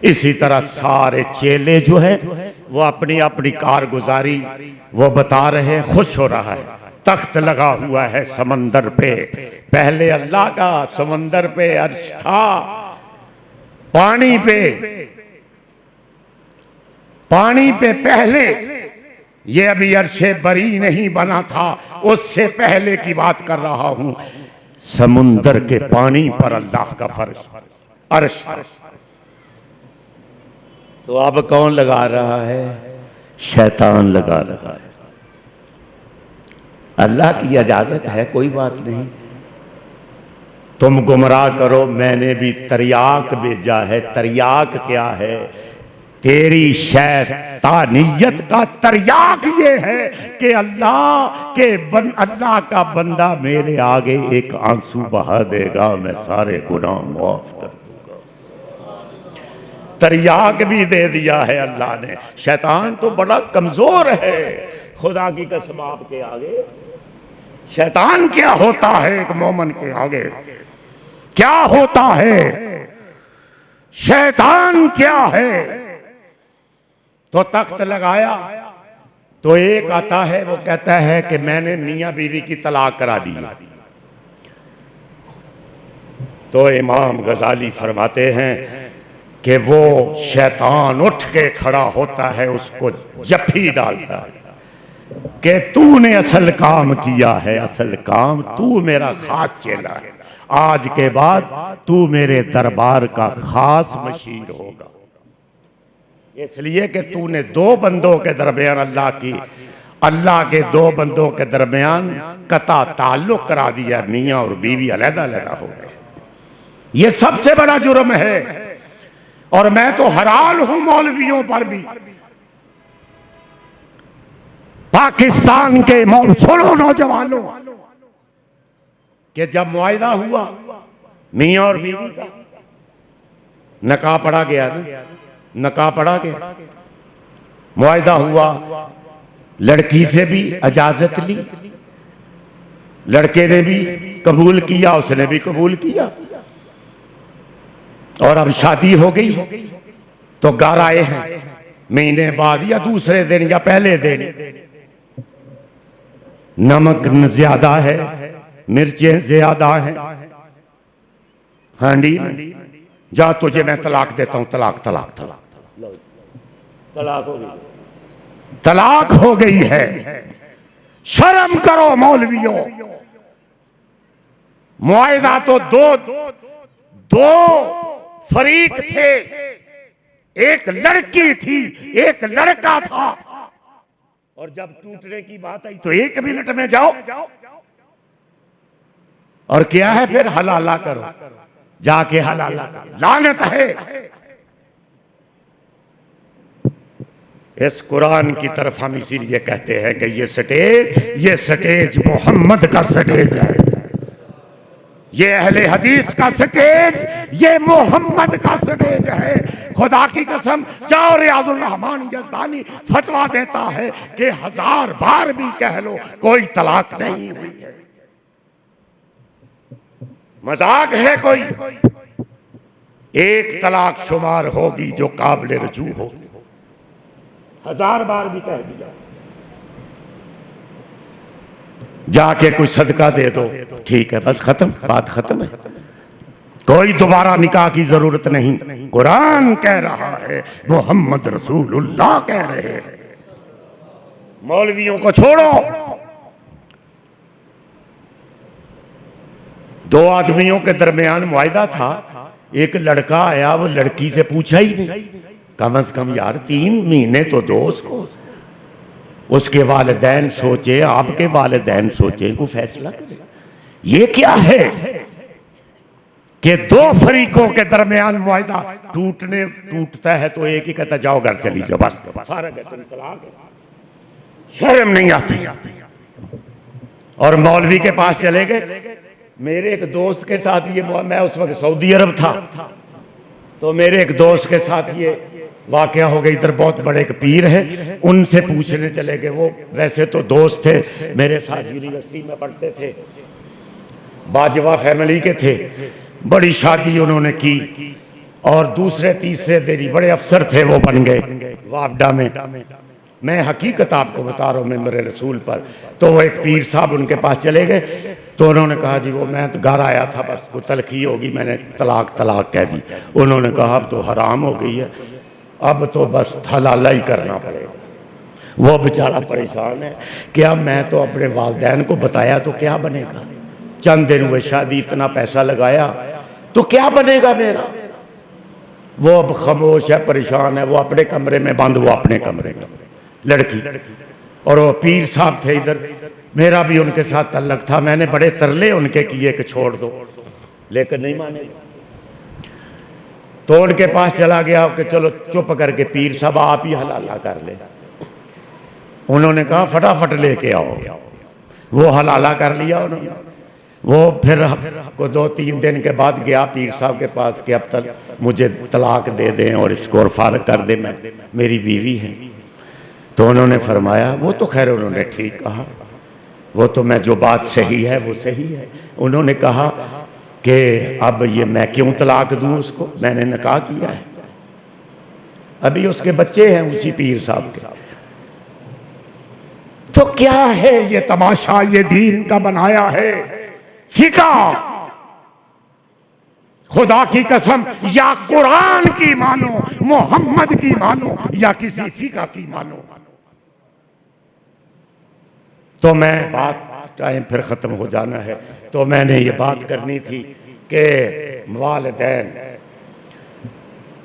इसी तरह सारे चेले जो है वो अपनी अपनी कारगुजारी वो बता रहे हैं, खुश हो रहा है। तख्त लगा हुआ है समंदर पे। पहले अल्लाह का समंदर पे अर्श था, पानी पे पहले, ये अभी अर्शे बरी नहीं बना था, उससे पहले की बात कर रहा हूं। समुंदर के पानी पर अल्लाह का फर्श अर्श था। तो अब कौन लगा रहा है? शैतान लगा रहा है। अल्लाह की इजाजत है, कोई बात नहीं, तुम गुमराह करो, मैंने भी तरियाक भेजा है। तरियाक क्या है? तेरी शैतानियत का तरियाक ये है कि अल्लाह का बंदा मेरे आगे एक आंसू बहा देगा, मैं सारे गुनाह माफ कर दूंगा। तरियाक भी दे दिया है अल्लाह ने। शैतान तो बड़ा कमजोर है, खुदा की कसम आपके आगे शैतान क्या होता है? एक मोमन के आगे क्या होता है? शैतान क्या है? तो तख्त लगाया तो एक आता है, वो कहता है कि मैंने मियां बीवी की तलाक करा दी। तो इमाम गजाली फरमाते हैं कि वो शैतान उठ के खड़ा होता है, उसको जफ्फी डालता है कि तूने असल काम किया है, असल काम, तू मेरा खास चेला है, आज के बाद तू मेरे दरबार का खास मशीर होगा। इसलिए कि तूने दो बंदों के दरमियान अल्लाह के दो बंदों के दरमियान कता ताल्लुक करा दिया, मियां और बीवी अलग अलग हो गए। ये सबसे बड़ा जुर्म है। और मैं तो हैरान हूं मौलवियों पर भी। पाकिस्तान के सुनो नौजवानों, कि जब मुआहिदा हुआ मियां और बीवी का, नकाह पढ़ा गया ना, नकाह पढ़ा गया, मुआहिदा हुआ, लड़की से भी इजाजत ली, लड़के ने भी कबूल किया, उसने भी कबूल किया, और अब शादी हो गई। तो घर आए हैं महीने बाद या दूसरे दिन या पहले दिन, नमक ज्यादा है, मिर्चें ज्यादा हैं हांडी में, जा तुझे मैं तलाक देता हूं। तलाक तलाक तलाक तलाक हो गई, तलाक हो गई है। शर्म करो मौलवियों। मुआहिदा तो दो फरीक थे, एक लड़की थी, एक लड़का था, और जब टूटने की बात आई तो एक मिनट में जाओ और क्या है फिर? हलाला करो, जाके हलाला करो। लानत है इस कुरान की तरफ। हम इसीलिए कहते हैं कि ये स्टेज मोहम्मद का स्टेज है, ये अहले हदीस का स्टेज, ये मोहम्मद का स्टेज है। खुदा की कसम, जाओ रियाजुर रहमान यज़दानी फतवा देता है कि 1000 बार भी कह लो कोई तलाक नहीं हुई है। मजाक है कोई? एक तलाक शुमार होगी जो काबिल रजू होगी। 1000 बार भी कह दिया, जाके कुछ सदका दे दो, ठीक है, बस खत्म, बात खत्म है। कोई दोबारा निकाह की जरूरत नहीं। कुरान कह रहा है, मोहम्मद रसूलुल्लाह कह रहे हैं। मौलवियों को छोड़ो। दो आदमियों के दरमियान मुआहिदा था, एक लड़का आया, वो लड़की से पूछा ही नहीं, कम से कम यार 3 महीने तो दो उसको। उसके वालिदैन सोचे, आपके वालिदैन सोचे, को फैसला करें। ये क्या है कि दो फरीकों के दरमियान मुआहिदा टूटता है तो एक ही कहता जाओ घर चली जाओ, बस फारग है, तुम तलाक है। शर्म नहीं आती। और मौलवी के पास चले गए। मेरे एक दोस्त के साथ ये, मैं उस वक्त सऊदी अरब था, तो मेरे एक दोस्त के साथ ये वाकया हो गई। इधर बहुत बड़े एक पीर हैं, उनसे पूछने चले गए। वो वैसे तो दोस्त थे, मेरे साथ यूनिवर्सिटी में पढ़ते थे, बाजवा फैमिली के थे। बड़ी शादी उन्होंने की और दूसरे तीसरे दिन बड़े अफसर थे वो बन गए वापडा में। मैं हकीकत आपको बता रहा हूँ मैं मेरे रसूल पर। तो वो एक पीर साहब उनके पास चले गए, तो उन्होंने कहा जी वो मैं तो घर आया था, बस को तलखी होगी, मैंने तलाक तलाक कह दी। उन्होंने कहा अब तो हराम हो गई है, अब तो बस हलाला ही करना पड़ेगा। वो बेचारा परेशान है कि अब मैं तो अपने वालिदैन को बताया तो क्या बनेगा, चंद दिन हुए शादी, इतना पैसा लगाया तो क्या बनेगा मेरा। वो अब खामोश है, परेशान है, वो अपने कमरे में बंद, वो अपने कमरे में लड़की, और वो पीर साहब थे इधर। मेरा भी उनके साथ तल्लक था, मैंने बड़े तरले उनके किए कि छोड़ दो, लेकिन नहीं माने। तो उनके पास चला गया कि चलो चुप करके पीर साहब आप ही हलाला कर ले। उन्होंने कहा फटाफट लेके आओ। वो हलाला कर लिया उन्होंने। वो फिर को 2-3 दिन के बाद गया पीर साहब के पास कि अब तक मुझे तलाक दे दें और इसको और फारग कर दें, मैं मेरी बीवी है। तो उन्होंने फरमाया, वो तो खैर उन्होंने ठीक कहा, वो तो मैं जो बात सही है वो सही है। उन्होंने कहा कि अब ये मैं क्यों तलाक दूं उसको, मैंने निकाह किया है, अभी उसके बच्चे हैं उसी पीर साहब के। तो क्या है ये तमाशा, ये दीन का बनाया है फिका। खुदा की कसम, या कुरान की मानो, मोहम्मद की मानो, या किसी फिका की मानो। तो मैं बात, टाइम फिर खत्म हो जाना है, तो मैंने ये बात करनी थी कि वालिदैन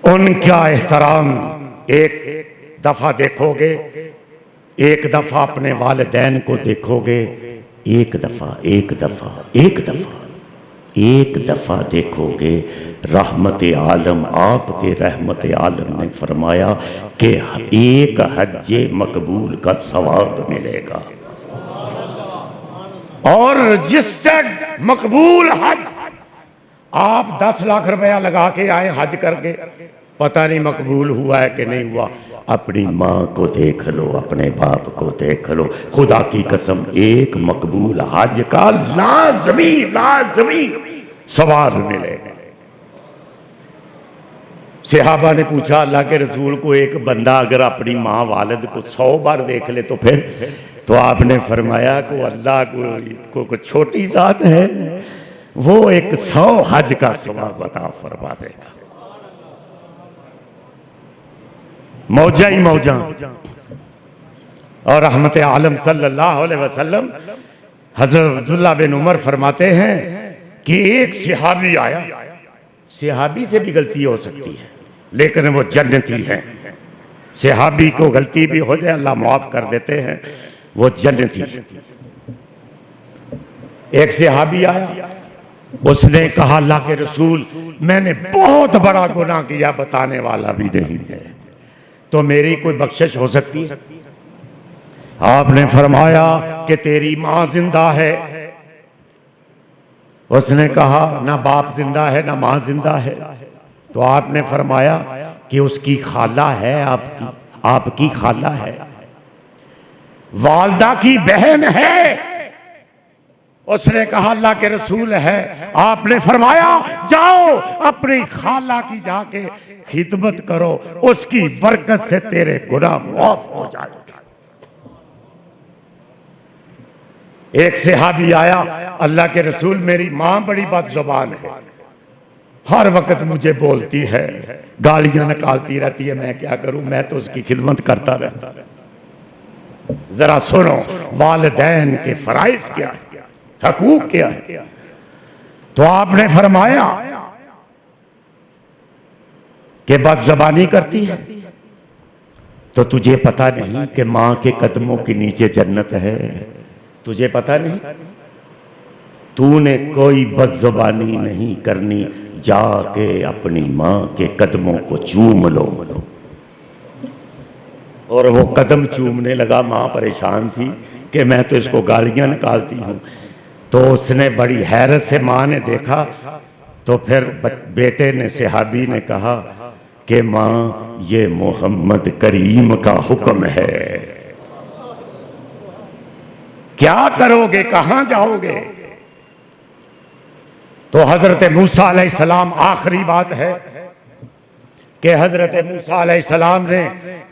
उनका एहतराम एक दफा देखोगे, एक दफा अपने वालिदैन को देखोगे, एक दफा देखोगे, रहमत आलम, आपके रहमत आलम ने फरमाया कि एक हज्जे मकबूल का सवाब मिलेगा। और रजिस्टर्ड मकबूल हज, आप 10 लाख रुपया लगा के आए हज करके, पता नहीं मकबूल हुआ है कि नहीं हुआ। अपनी माँ को देख लो, अपने बाप को देख लो, खुदा की कसम एक मकबूल हज का लाजमी सवाब मिलेगा। सहाबा ने पूछा अल्लाह के रसूल को, एक बंदा अगर अपनी माँ वालिद को 100 बार देख ले तो फिर? तो आपने फरमाया को अल्लाह को छोटी जात है, वो एक 100 हज का सवाब अता फरमा देगा। मौजा ही मौजा। और रहमत आलम सल्लल्लाहु अलैहि वसल्लम हज़रत अब्दुल्लाह बिन उमर फरमाते हैं कि एक सहाबी आया, सहाबी से भी गलती हो सकती है लेकिन वो जन्नती है। सहाबी को गलती भी हो जाए अल्लाह माफ कर देते हैं, वो जन्नती। एक सहाबी आया, उसने कहा अल्लाह के रसूल मैंने बहुत बड़ा गुनाह किया, बताने वाला भी नहीं है, तो मेरी कोई बख्शिश हो सकती है? आपने फरमाया कि तेरी माँ जिंदा है। उसने कहा ना बाप जिंदा है ना माँ जिंदा है। तो आपने फरमाया कि उसकी खाला है, आपकी खाला है, वालदा की बहन है। उसने कहा अल्लाह के रसूल है। आपने फरमाया जाओ अपनी खाला की जाके खिदमत करो, उसकी बरकत से तेरे गुनाह माफ हो जाएगा। एक सहाबी आया, अल्लाह के रसूल मेरी मां बड़ी बदजुबान है, हर वक्त मुझे बोलती है, गालियां निकालती रहती है, मैं क्या करूं, मैं तो उसकी खिदमत करता रहता। जरा सुनो वालिदैन के फराइज क्या है, हकूक क्या है। तो आपने फरमाया कि बदज़बानी करती है, तो तुझे पता नहीं कि मां के कदमों के नीचे जन्नत है? तुझे पता नहीं? तूने कोई बदज़बानी नहीं करनी, जाके अपनी मां के कदमों को चूम लो। और वो कदम चूमने लगा। मां परेशान थी कि मैं तो इसको गालियां निकालती हूं। तो उसने बड़ी हैरत से मां ने देखा, तो फिर बेटे ने, सहाबी ने कहा कि मां ये मोहम्मद करीम का हुक्म है, क्या करोगे, कहां जाओगे? तो हजरत मूसा अलैहिस्सलाम, आखिरी बात है कि हजरत मूसा अलैहिस्सलाम ने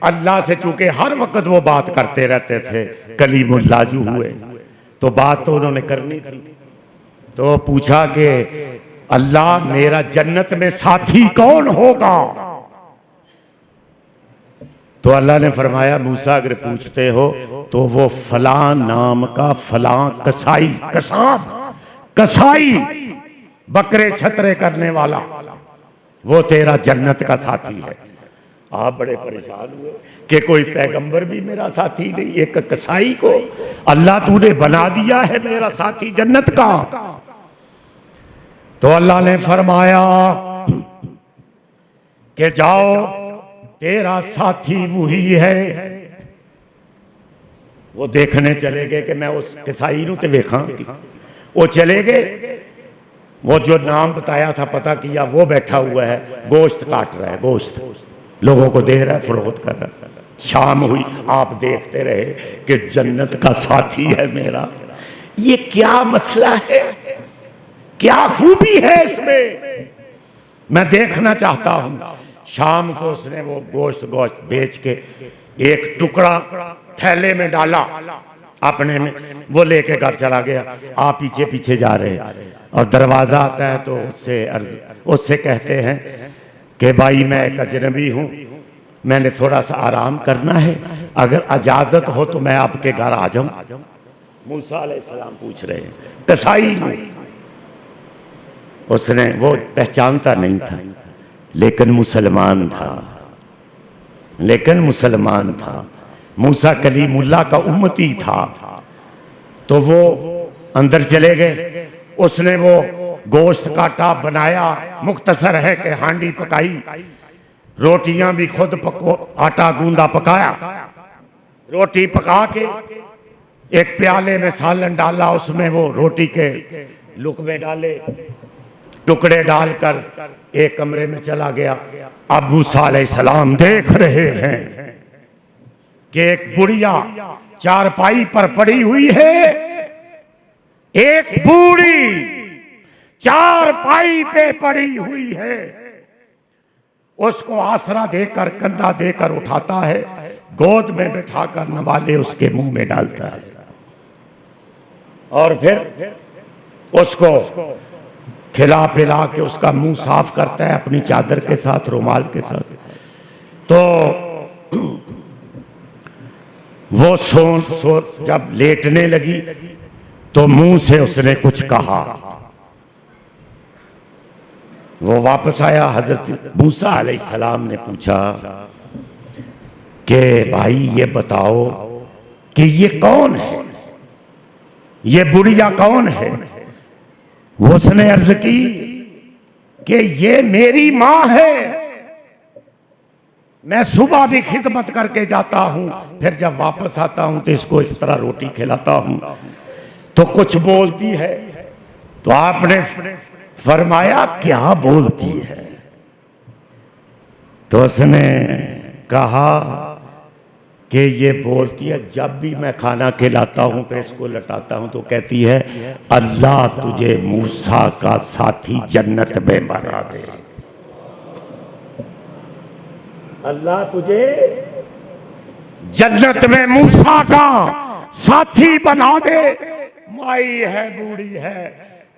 अल्लाह से, चूंकि हर वक्त वो बात करते रहते थे, कलीमुल्लाह जो हुए, तो बात तो उन्होंने करनी थी। तो पूछा कि अल्लाह मेरा जन्नत में साथी कौन होगा? तो अल्लाह ने फरमाया मूसा अगर पूछते हो तो वो फलां नाम का फलां कसाई, कसाई बकरे छतरे करने वाला, वो तेरा जन्नत का साथी है। आप बड़े परेशान हुए कि कोई पैगंबर भी मेरा साथी नहीं, एक कसाई को अल्लाह तूने बना दिया है मेरा साथी जन्नत का। तो अल्लाह ने फरमाया कि जाओ तेरा साथी वही है। वो देखने चले गए कि मैं उस कसाई नूं ते वेखां। वो चले गए, वो जो नाम बताया था पता किया, वो बैठा हुआ है, गोश्त काट रहा है, गोश्त लोगों को दे रहा है, फरोख्त कर रहा है। शाम हुई, आप देखते रहे कि जन्नत का साथी है मेरा। ये क्या मसला है, क्या खूबी है इसमें, मैं देखना चाहता हूं। शाम को उसने वो गोश्त बेच के एक टुकड़ा थैले में डाला अपने में, वो लेके घर चला गया। आप पीछे पीछे जा रहे हैं और दरवाजा आता है तो उससे कहते हैं कि भाई मैं एक अजनबी हूं, मैंने थोड़ा सा आराम करना है, अगर इजाजत हो तो मैं आपके घर आ जाऊं। मूसा अलैहिस्सलाम पूछ रहे हैं, कसाई हूं। उसने, वो पहचानता नहीं था लेकिन मुसलमान था, मूसा कलीमुल्लाह का उम्मती था। तो वो अंदर चले गए, उसने वो गोश्त काटा, बनाया, मुख्तसर है कि हांडी पकाई, रोटियां भी खुद आटा गूंदा पकाया, रोटी पका के एक प्याले में सालन डाला, उसमें वो रोटी के लुकमे डाले, टुकड़े डालकर एक कमरे में चला गया। अब मूसा अलैहिस्सलाम देख रहे हैं कि एक बुढ़िया चारपाई पर पड़ी हुई है, एक बूढ़ी चारपाई पे पड़ी हुई है, उसको आसरा देकर, कंधा देकर उठाता है, गोद में बैठाकर नवाले उसके मुंह में डालता है और फिर उसको खिला पिला के उसका मुंह साफ करता है अपनी चादर के साथ, रुमाल के साथ। तो वो जब लेटने लगी तो मुंह से उसने कुछ कहा। वो वापस आया, हजरत मूसा अलैहिस्सलाम ने पूछा कि भाई ये बताओ कि ये कौन है, ये बुढ़िया कौन है? उसने अर्ज की कि ये मेरी मां है, मैं सुबह भी खिदमत करके जाता हूं, फिर जब वापस आता हूं तो इसको इस तरह रोटी खिलाता हूं। तो कुछ बोलती है, तो आपने फरमाया क्या बोलती है? तो उसने कहा कि ये बोलती है जब भी मैं खाना खिलाता हूं तो इसको लटाता हूं तो कहती है अल्लाह तुझे मूसा का साथी जन्नत में बना दे, अल्लाह तुझे जन्नत में मूसा का साथी बना दे। माई है, बूढ़ी है,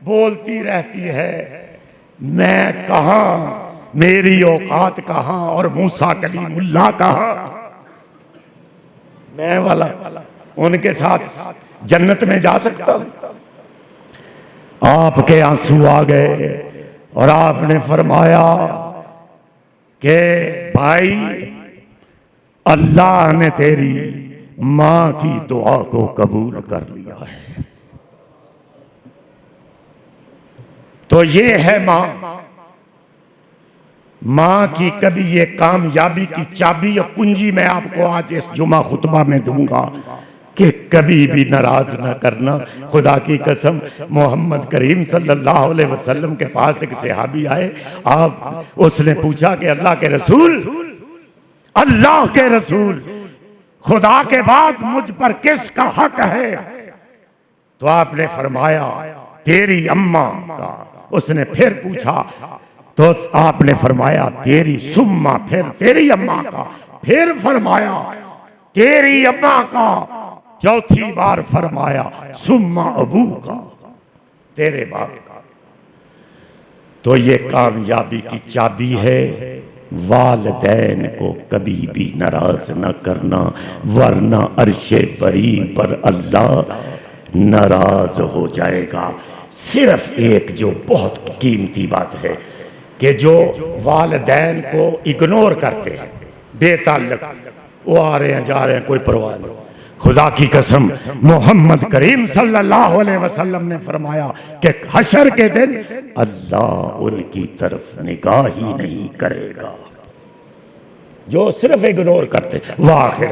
बोलती रहती है, मैं कहां, मेरी औकात कहां और मूसा कलीमुल्लाह कहां, मैं वाला उनके साथ जन्नत में जा सकता हूं? आपके आंसू आ गए और आपने फरमाया कि भाई अल्लाह ने तेरी मां की दुआ को कबूल कर लिया है। तो ये है मां, मां की कभी ये कामयाबी की चाबी और कुंजी मैं आपको आज इस जुमा खुतबा में दूंगा कि कभी भी नाराज ना करना। खुदा की कसम, मोहम्मद करीम सल्लल्लाहु अलैहि वसल्लम के पास एक सहाबी आए, आप उसने पूछा कि अल्लाह के रसूल, अल्लाह के रसूल, खुदा के बाद मुझ पर किसका हक है? तो आपने फरमाया तेरी अम्मा का। उसने फिर पूछा तो आपने फरमाया तेरी सुम्मा, फिर तेरी अम्मा का, फिर फरमाया तेरी अम्मा का, चौथी बार फरमाया सुम्मा अबू का, तेरे बाप का। तो ये कामयाबी की चाबी है, वालिदैन को कभी भी नाराज न करना, वरना अर्शे बरी पर अल्लाह नाराज हो जाएगा। सिर्फ एक जो बहुत कीमती बात है कि जो वालिदैन को इग्नोर करते हैं, बेताल्लुक, वो आ रहे हैं जा रहे हैं, कोई परवाह नहीं। खुदा की कसम मोहम्मद करीम सल्लल्लाहु अलैहि वसल्लम ने फरमाया कि हशर के दिन अल्लाह उनकी तरफ निगाह ही नहीं करेगा जो सिर्फ इग्नोर करते। वाह आखिर